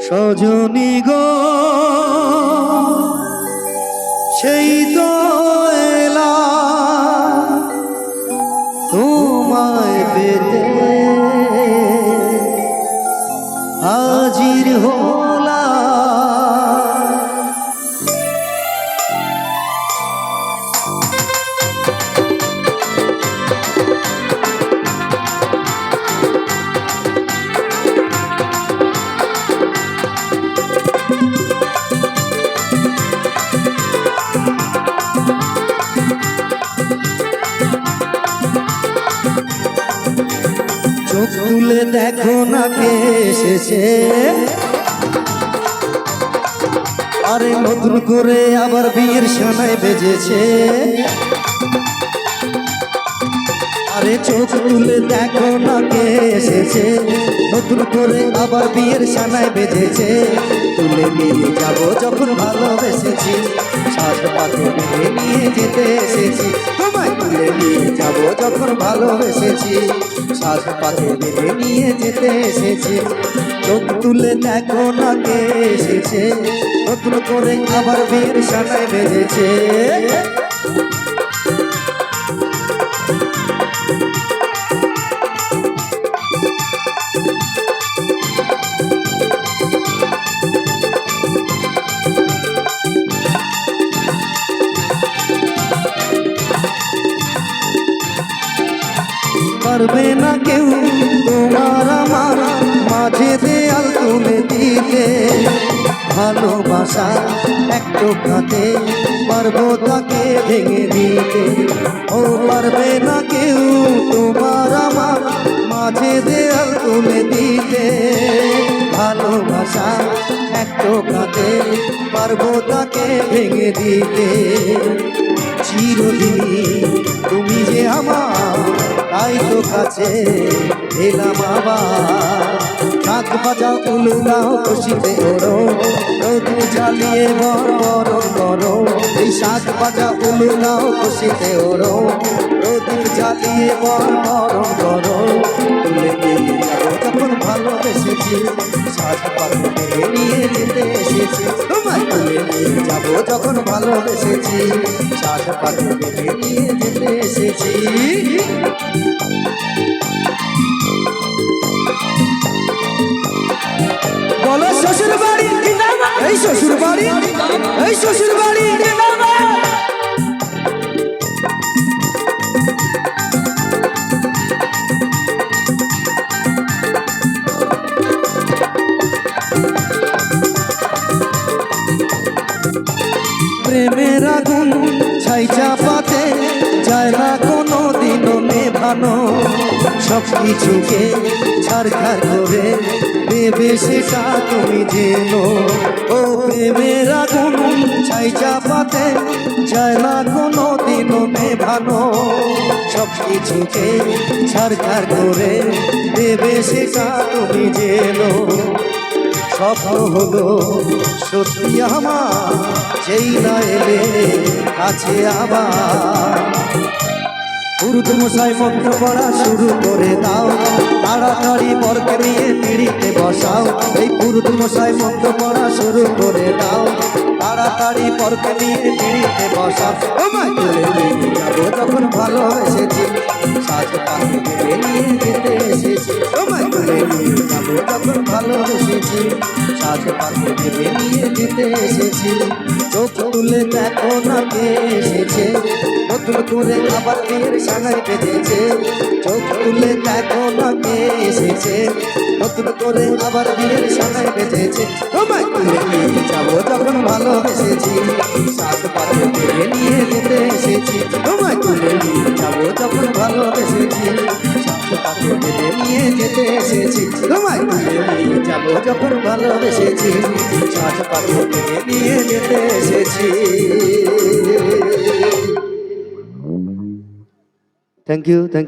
সজনী গো সেই তো এলা তোমায় পেতে হাজির হলা। চোখ তুলে দেখো না কে এসেছে, আরে নতুন করে আবার বিয়ের সানাই বেজেছে। আরে চোখ তুলে দেখো না কে এসেছে, নতুন করে আবার বিয়ের সানাই বেজেছে। তুলে নিয়ে যাবো যখন ভালোবেসেছি, সাত পাতে নিয়ে যেতে এসেছি। তোমায় তুলে নিয়ে যাবো যখন ভালোবেসেছি, সাত পাতে নিয়ে যেতে এসেছি। চোখ তুলে দেখো না কে এসেছে, নতুন করে আবার বিয়ের সানাই বেজেছে। পারবে না কেউ তোমার আমার মাঝে দেয়াল তুলে দিতে, ভালোবাসা একটু খাতে পারবো তাকে ভেঙে দিতে। ও পারবে না কেউ তোমার আমার মাঝে দেয়াল তুলে দিতে, ভালোবাসা একটু খাতে পারবো তাকে ভেঙে দিতে। চিরদিন তুমি যে আমার, তাই তো কাছে এলাম আবার। নাক বাজাও উলু গাও খুশিতে ওরো, রোদ জ্বালিয়ে বরণ করো। এই শাক বাজা উলু গাও খুশিতে ওরো, রোদ জ্বালিয়ে বরণ করো। তুলে নিয়ে যাবো যখন ভালোবেসেছি, শাক পাতে নিয়ে যেতে এসেছি। তোমায় তুলে নিয়ে যাবো যখন ভালোবেসেছি, শাক পাতে নিয়ে যেতে এসেছি। বলো শ্বশুর বাড়ি, এই শ্বশুর বাড়ি, এই শ্বশুর বাড়ি। প্রেমের আগুন ছাই চাপাতে যায় না কোনো দিনও নেভানো, সব কিছুকে ছাড়খাড় করে দেবে সেটা তুমি জেনো। ও প্রেমের আগুন ছাই চাপাতে যায় না কোনো দিনও নেভানো, সব কিছুকে ছাড়খাড় করে দেবে সেটা তুমি জেনো। স্বপ্ন হলো সত্যি আমার, যেই না এলে কাছে আবার। উর্দু মশাই মন্ত্র পড়া শুরু করে দাও, তাড়াতাড়ি বরকে নিয়ে পিড়িতে বসাও। এই উর্দু মশাই মন্ত্র পড়া শুরু করে দাও, তাড়াতাড়ি বরকে নিয়ে পিড়িতে বসাও। তোমায় তুলে নিয়ে যাবো যখন ভালোবেসেছি, সাজ পাখি নিয়ে যেতে এসেছি। তোমায় তুলে নিয়ে যাবো যখন ভালোবেসেছি, সাজ পাখি নিয়ে যেতে এসেছি। চোখ তুলে দেখো না কে এসেছে, নতুন করে আবার বিয়ের সানাই বেজেছে। চোখ তুলে দেখো না কে এসেছে, নতুন করে আবার বিয়ের সানাই বেজেছে। তোমায় তুলে নিয়ে যাবো যখন ভালোবেসেছি, সাত পাতে নিয়ে যেতে এসেছি। তোমায় তুলে নিয়ে যাবো যখন ভালোবেসেছি, সাত পাতে নিয়ে যেতে এসেছি। তোমায় তুলে নিয়ে যাবো যখন ভালোবেসেছি, সাত পাতে নিয়ে যেতে এসেছি। Thank you, thank you.